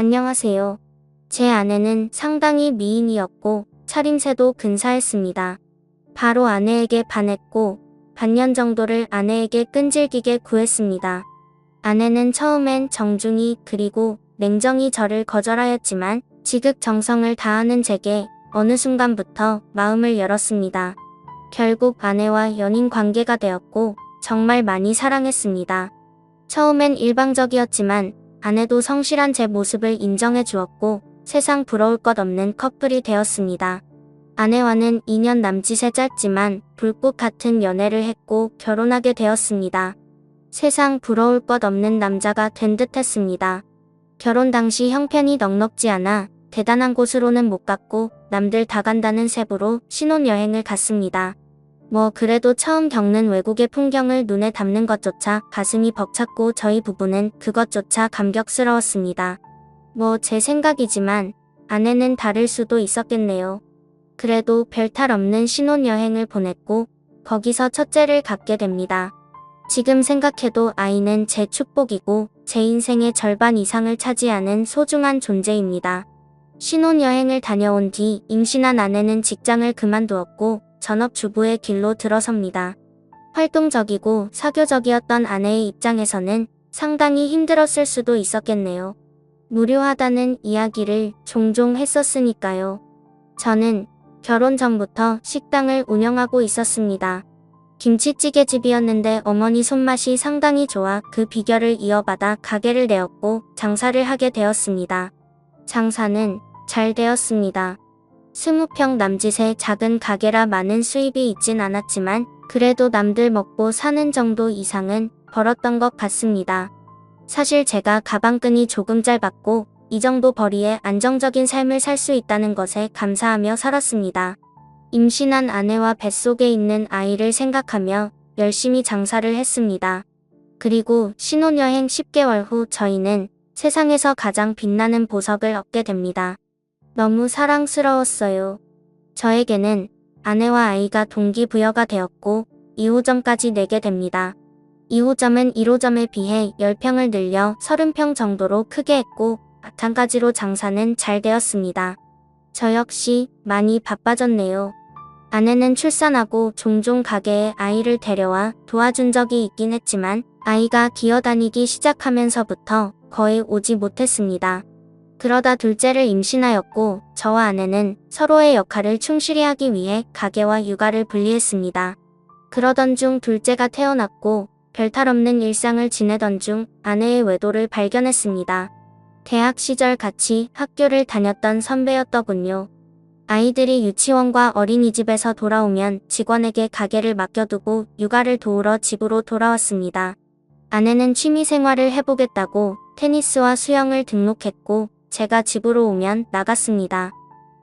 안녕하세요. 제 아내는 상당히 미인이었고 차림새도 근사했습니다. 바로 아내에게 반했고 반년 정도를 아내에게 끈질기게 구했습니다. 아내는 처음엔 정중히 그리고 냉정히 저를 거절하였지만 지극정성을 다하는 제게 어느 순간부터 마음을 열었습니다. 결국 아내와 연인 관계가 되었고 정말 많이 사랑했습니다. 처음엔 일방적이었지만 아내도 성실한 제 모습을 인정해 주었고 세상 부러울 것 없는 커플이 되었습니다. 아내와는 2년 남짓의 짧지만 불꽃 같은 연애를 했고 결혼하게 되었습니다. 세상 부러울 것 없는 남자가 된 듯했습니다. 결혼 당시 형편이 넉넉지 않아 대단한 곳으로는 못 갔고 남들 다 간다는 세부로 신혼여행을 갔습니다. 뭐 그래도 처음 겪는 외국의 풍경을 눈에 담는 것조차 가슴이 벅찼고 저희 부부는 그것조차 감격스러웠습니다. 뭐 제 생각이지만 아내는 다를 수도 있었겠네요. 그래도 별탈 없는 신혼여행을 보냈고 거기서 첫째를 갖게 됩니다. 지금 생각해도 아이는 제 축복이고 제 인생의 절반 이상을 차지하는 소중한 존재입니다. 신혼여행을 다녀온 뒤 임신한 아내는 직장을 그만두었고 전업주부의 길로 들어섭니다. 활동적이고 사교적이었던 아내의 입장에서는 상당히 힘들었을 수도 있었겠네요. 무료하다는 이야기를 종종 했었으니까요. 저는 결혼 전부터 식당을 운영하고 있었습니다. 김치찌개집이었는데 어머니 손맛이 상당히 좋아 그 비결을 이어받아 가게를 내었고 장사를 하게 되었습니다. 장사는 잘 되었습니다. 20평 남짓의 작은 가게라 많은 수입이 있진 않았지만 그래도 남들 먹고 사는 정도 이상은 벌었던 것 같습니다. 사실 제가 가방끈이 조금 짧았고 이 정도 벌이에 안정적인 삶을 살 수 있다는 것에 감사하며 살았습니다. 임신한 아내와 뱃속에 있는 아이를 생각하며 열심히 장사를 했습니다. 그리고 신혼여행 10개월 후 저희는 세상에서 가장 빛나는 보석을 얻게 됩니다. 너무 사랑스러웠어요. 저에게는 아내와 아이가 동기부여가 되었고 2호점까지 내게 됩니다. 2호점은 1호점에 비해 10평을 늘려 30평 정도로 크게 했고 마찬가지로 장사는 잘 되었습니다. 저 역시 많이 바빠졌네요. 아내는 출산하고 종종 가게에 아이를 데려와 도와준 적이 있긴 했지만 아이가 기어다니기 시작하면서부터 거의 오지 못했습니다. 그러다 둘째를 임신하였고 저와 아내는 서로의 역할을 충실히 하기 위해 가게와 육아를 분리했습니다. 그러던 중 둘째가 태어났고 별탈 없는 일상을 지내던 중 아내의 외도를 발견했습니다. 대학 시절 같이 학교를 다녔던 선배였더군요. 아이들이 유치원과 어린이집에서 돌아오면 직원에게 가게를 맡겨두고 육아를 도우러 집으로 돌아왔습니다. 아내는 취미생활을 해보겠다고 테니스와 수영을 등록했고 제가 집으로 오면 나갔습니다.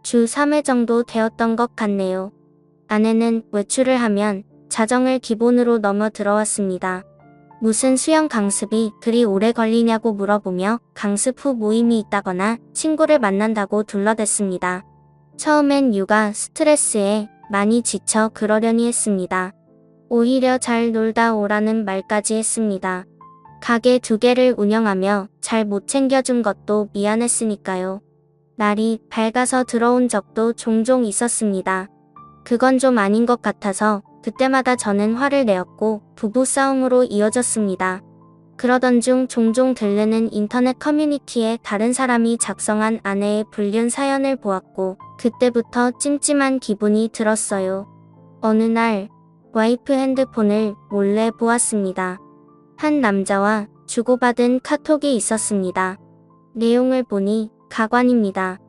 주 3회 정도 되었던 것 같네요. 아내는 외출을 하면 자정을 기본으로 넘어 들어왔습니다. 무슨 수영 강습이 그리 오래 걸리냐고 물어보며 강습 후 모임이 있다거나 친구를 만난다고 둘러댔습니다. 처음엔 육아 스트레스에 많이 지쳐 그러려니 했습니다. 오히려 잘 놀다 오라는 말까지 했습니다. 가게 2개를 운영하며 잘 못 챙겨준 것도 미안했으니까요. 날이 밝아서 들어온 적도 종종 있었습니다. 그건 좀 아닌 것 같아서 그때마다 저는 화를 내었고 부부싸움으로 이어졌습니다. 그러던 중 종종 들르는 인터넷 커뮤니티에 다른 사람이 작성한 아내의 불륜 사연을 보았고 그때부터 찜찜한 기분이 들었어요. 어느 날 와이프 핸드폰을 몰래 보았습니다. 한 남자와 주고받은 카톡이 있었습니다. 내용을 보니 가관입니다.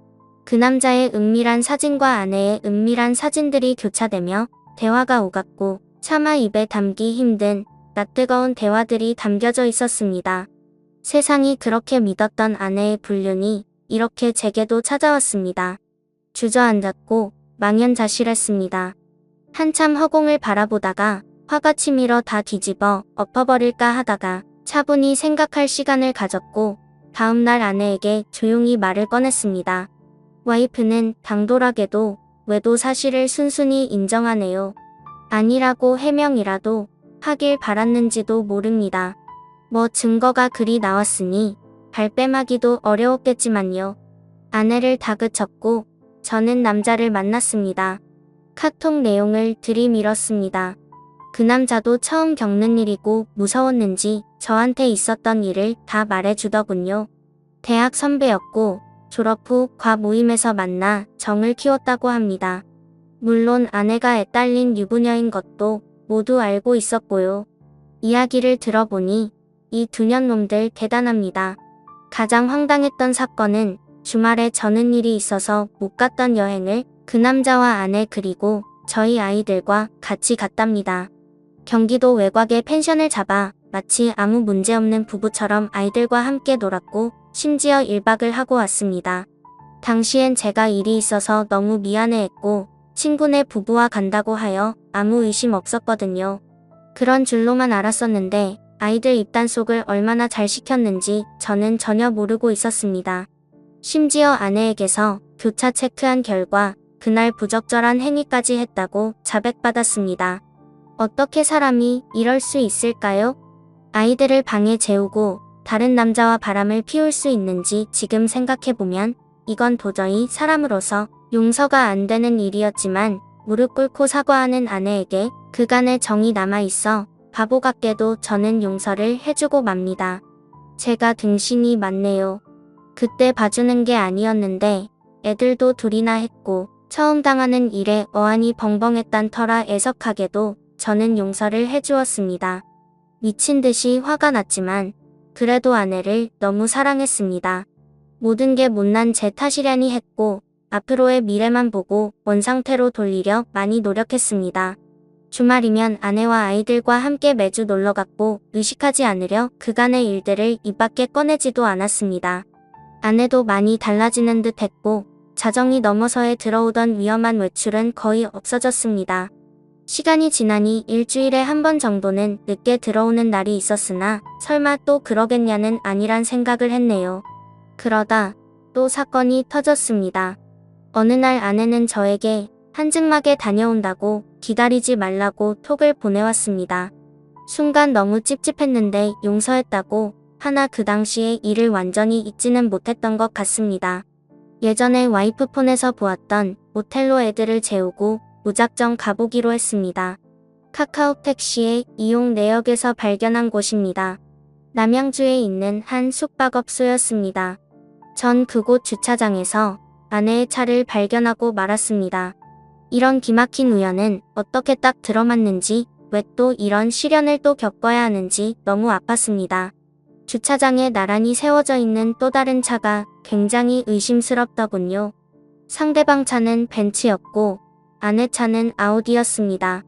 그 남자의 은밀한 사진과 아내의 은밀한 사진들이 교차되며 대화가 오갔고 차마 입에 담기 힘든 낯뜨거운 대화들이 담겨져 있었습니다. 세상이 그렇게 믿었던 아내의 불륜이 이렇게 제게도 찾아왔습니다. 주저앉았고 망연자실했습니다. 한참 허공을 바라보다가 화가 치밀어 다 뒤집어 엎어버릴까 하다가 차분히 생각할 시간을 가졌고 다음날 아내에게 조용히 말을 꺼냈습니다. 와이프는 당돌하게도 외도 사실을 순순히 인정하네요. 아니라고 해명이라도 하길 바랐는지도 모릅니다. 뭐 증거가 그리 나왔으니 발뺌하기도 어려웠겠지만요. 아내를 다그쳤고 저는 남자를 만났습니다. 카톡 내용을 들이밀었습니다. 그 남자도 처음 겪는 일이고 무서웠는지 저한테 있었던 일을 다 말해주더군요. 대학 선배였고 졸업 후 과 모임에서 만나 정을 키웠다고 합니다. 물론 아내가 애딸린 유부녀인 것도 모두 알고 있었고요. 이야기를 들어보니 이 두 년놈들 대단합니다. 가장 황당했던 사건은 주말에 저는 일이 있어서 못 갔던 여행을 그 남자와 아내 그리고 저희 아이들과 같이 갔답니다. 경기도 외곽에 펜션을 잡아 마치 아무 문제 없는 부부처럼 아이들과 함께 놀았고 심지어 1박을 하고 왔습니다. 당시엔 제가 일이 있어서 너무 미안해했고 친구네 부부와 간다고 하여 아무 의심 없었거든요. 그런 줄로만 알았었는데 아이들 입단속을 얼마나 잘 시켰는지 저는 전혀 모르고 있었습니다. 심지어 아내에게서 교차 체크한 결과 그날 부적절한 행위까지 했다고 자백받았습니다. 어떻게 사람이 이럴 수 있을까요? 아이들을 방에 재우고 다른 남자와 바람을 피울 수 있는지 지금 생각해보면 이건 도저히 사람으로서 용서가 안 되는 일이었지만 무릎 꿇고 사과하는 아내에게 그간의 정이 남아있어 바보 같게도 저는 용서를 해주고 맙니다. 제가 등신이 많네요. 그때 봐주는 게 아니었는데 애들도 둘이나 했고 처음 당하는 일에 어안이 벙벙했단 터라 애석하게도 저는 용서를 해주었습니다. 미친 듯이 화가 났지만 그래도 아내를 너무 사랑했습니다. 모든 게 못난 제 탓이려니 했고 앞으로의 미래만 보고 원상태로 돌리려 많이 노력했습니다. 주말이면 아내와 아이들과 함께 매주 놀러갔고 의식하지 않으려 그간의 일들을 입 밖에 꺼내지도 않았습니다. 아내도 많이 달라지는 듯 했고 자정이 넘어서에 들어오던 위험한 외출은 거의 없어졌습니다. 시간이 지나니 일주일에 한 번 정도는 늦게 들어오는 날이 있었으나 설마 또 그러겠냐는 아니란 생각을 했네요. 그러다 또 사건이 터졌습니다. 어느 날 아내는 저에게 한증막에 다녀온다고 기다리지 말라고 톡을 보내왔습니다. 순간 너무 찝찝했는데 용서했다고 하나 그 당시에 일을 완전히 잊지는 못했던 것 같습니다. 예전에 와이프 폰에서 보았던 모텔로 애들을 재우고 무작정 가보기로 했습니다. 카카오 택시의 이용 내역에서 발견한 곳입니다. 남양주에 있는 한 숙박업소였습니다. 전 그곳 주차장에서 아내의 차를 발견하고 말았습니다. 이런 기막힌 우연은 어떻게 딱 들어맞는지 왜 또 이런 시련을 또 겪어야 하는지 너무 아팠습니다. 주차장에 나란히 세워져 있는 또 다른 차가 굉장히 의심스럽더군요. 상대방 차는 벤츠였고 아내 차는 아우디였습니다.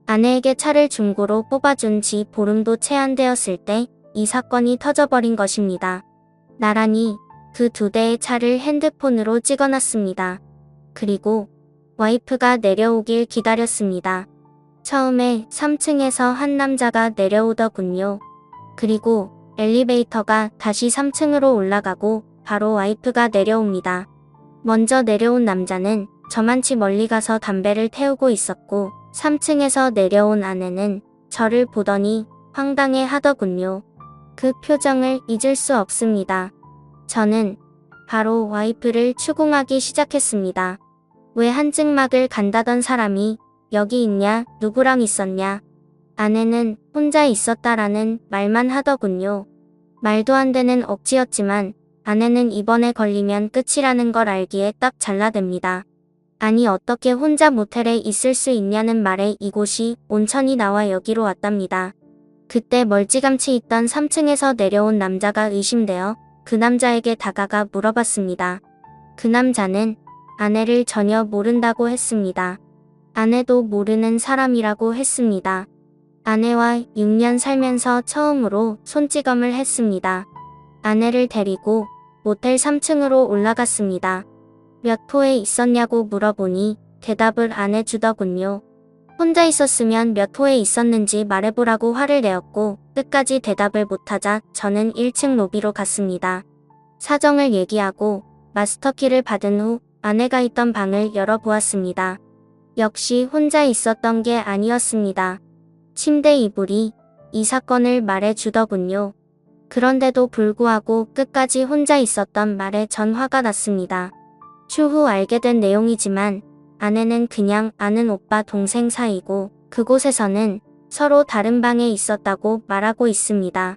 아내에게 차를 중고로 뽑아준 지 보름도 채 안 되었을 때 이 사건이 터져버린 것입니다. 나란히 그 두 대의 차를 핸드폰으로 찍어놨습니다. 그리고 와이프가 내려오길 기다렸습니다. 처음에 3층에서 한 남자가 내려오더군요. 그리고 엘리베이터가 다시 3층으로 올라가고 바로 와이프가 내려옵니다. 먼저 내려온 남자는 저만치 멀리 가서 담배를 태우고 있었고 3층에서 내려온 아내는 저를 보더니 황당해 하더군요. 그 표정을 잊을 수 없습니다. 저는 바로 와이프를 추궁하기 시작했습니다. 왜 한증막을 간다던 사람이 여기 있냐, 누구랑 있었냐. 아내는 혼자 있었다라는 말만 하더군요. 말도 안 되는 억지였지만 아내는 이번에 걸리면 끝이라는 걸 알기에 딱 잘라댑니다. 아니 어떻게 혼자 모텔에 있을 수 있냐는 말에 이곳이 온천이 나와 여기로 왔답니다. 그때 멀찌감치 있던 3층에서 내려온 남자가 의심되어 그 남자에게 다가가 물어봤습니다. 그 남자는 아내를 전혀 모른다고 했습니다. 아내도 모르는 사람이라고 했습니다. 아내와 6년 살면서 처음으로 손찌검을 했습니다. 아내를 데리고 모텔 3층으로 올라갔습니다. 몇 호에 있었냐고 물어보니 대답을 안 해주더군요. 혼자 있었으면 몇 호에 있었는지 말해보라고 화를 내었고 끝까지 대답을 못하자 저는 1층 로비로 갔습니다. 사정을 얘기하고 마스터키를 받은 후 아내가 있던 방을 열어보았습니다. 역시 혼자 있었던 게 아니었습니다. 침대 이불이 이 사건을 말해주더군요. 그런데도 불구하고 끝까지 혼자 있었던 말에 전 화가 났습니다. 추후 알게 된 내용이지만 아내는 그냥 아는 오빠 동생 사이고 그곳에서는 서로 다른 방에 있었다고 말하고 있습니다.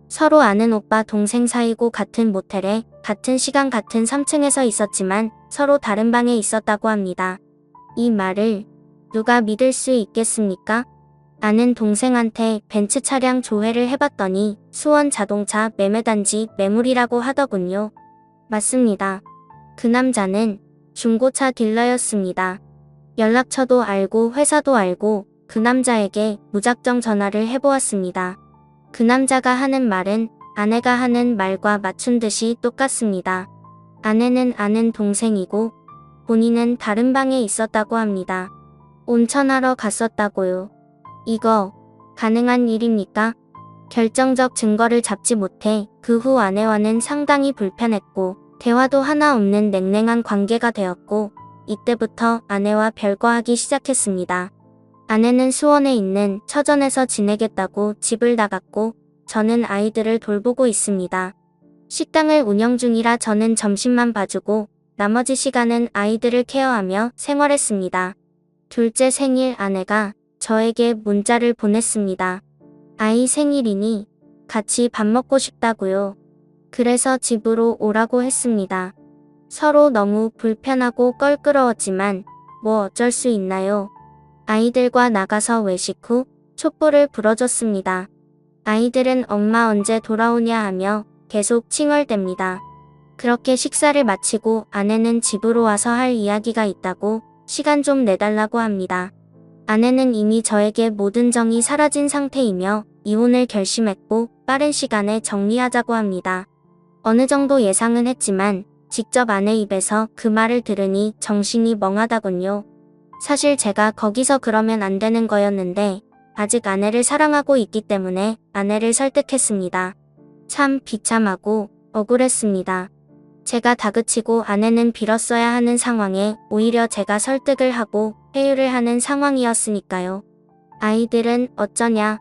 서로 아는 오빠 동생 사이고 같은 모텔에 같은 시간 같은 3층에서 있었지만 서로 다른 방에 있었다고 합니다. 이 말을 누가 믿을 수 있겠습니까? 아는 동생한테 벤츠 차량 조회를 해봤더니 수원 자동차 매매단지 매물이라고 하더군요. 맞습니다. 그 남자는 중고차 딜러였습니다. 연락처도 알고 회사도 알고 그 남자에게 무작정 전화를 해보았습니다. 그 남자가 하는 말은 아내가 하는 말과 맞춘 듯이 똑같습니다. 아내는 아는 동생이고 본인은 다른 방에 있었다고 합니다. 온천하러 갔었다고요. 이거 가능한 일입니까? 결정적 증거를 잡지 못해 그 후 아내와는 상당히 불편했고 대화도 하나 없는 냉랭한 관계가 되었고 이때부터 아내와 별거하기 시작했습니다. 아내는 수원에 있는 처전에서 지내겠다고 집을 나갔고 저는 아이들을 돌보고 있습니다. 식당을 운영 중이라 저는 점심만 봐주고 나머지 시간은 아이들을 케어하며 생활했습니다. 둘째 생일 아내가 저에게 문자를 보냈습니다. 아이 생일이니 같이 밥 먹고 싶다고요. 그래서 집으로 오라고 했습니다. 서로 너무 불편하고 껄끄러웠지만 뭐 어쩔 수 있나요? 아이들과 나가서 외식 후 촛불을 불어줬습니다. 아이들은 엄마 언제 돌아오냐 하며 계속 칭얼댑니다. 그렇게 식사를 마치고 아내는 집으로 와서 할 이야기가 있다고 시간 좀 내달라고 합니다. 아내는 이미 저에게 모든 정이 사라진 상태이며 이혼을 결심했고 빠른 시간에 정리하자고 합니다. 어느 정도 예상은 했지만 직접 아내 입에서 그 말을 들으니 정신이 멍하다군요. 사실 제가 거기서 그러면 안 되는 거였는데 아직 아내를 사랑하고 있기 때문에 아내를 설득했습니다. 참 비참하고 억울했습니다. 제가 다그치고 아내는 빌었어야 하는 상황에 오히려 제가 설득을 하고 회유를 하는 상황이었으니까요. 아이들은 어쩌냐?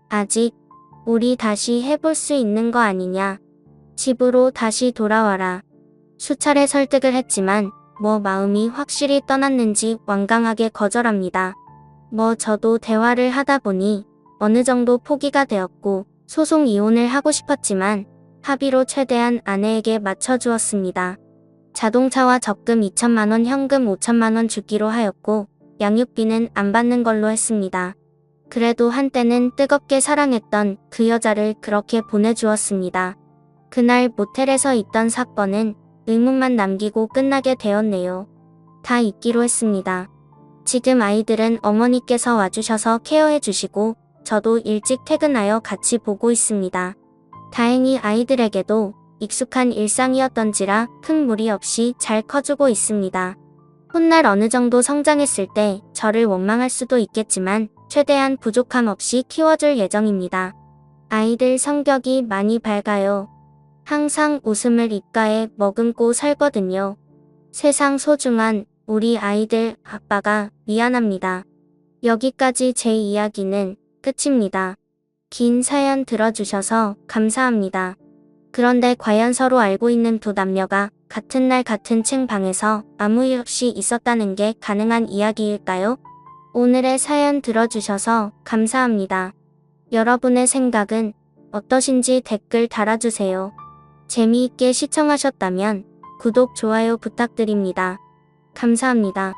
아직 우리 다시 해볼 수 있는 거 아니냐? 집으로 다시 돌아와라. 수차례 설득을 했지만 뭐 마음이 확실히 떠났는지 완강하게 거절합니다. 저도 대화를 하다 보니 어느 정도 포기가 되었고 소송 이혼을 하고 싶었지만 합의로 최대한 아내에게 맞춰주었습니다. 자동차와 적금 2천만 원, 현금 5천만 원 주기로 하였고 양육비는 안 받는 걸로 했습니다. 그래도 한때는 뜨겁게 사랑했던 그 여자를 그렇게 보내주었습니다. 그날 모텔에서 있던 사건은 의문만 남기고 끝나게 되었네요. 다 잊기로 했습니다. 지금 아이들은 어머니께서 와주셔서 케어해 주시고 저도 일찍 퇴근하여 같이 보고 있습니다. 다행히 아이들에게도 익숙한 일상이었던지라 큰 무리 없이 잘 커주고 있습니다. 훗날 어느 정도 성장했을 때 저를 원망할 수도 있겠지만 최대한 부족함 없이 키워줄 예정입니다. 아이들 성격이 많이 밝아요. 항상 웃음을 입가에 머금고 살거든요. 세상 소중한 우리 아이들 아빠가 미안합니다. 여기까지 제 이야기는 끝입니다. 긴 사연 들어주셔서 감사합니다. 그런데 과연 서로 알고 있는 두 남녀가 같은 날 같은 층 방에서 아무 일 없이 있었다는 게 가능한 이야기일까요? 오늘의 사연 들어주셔서 감사합니다. 여러분의 생각은 어떠신지 댓글 달아주세요. 재미있게 시청하셨다면 구독, 좋아요 부탁드립니다. 감사합니다.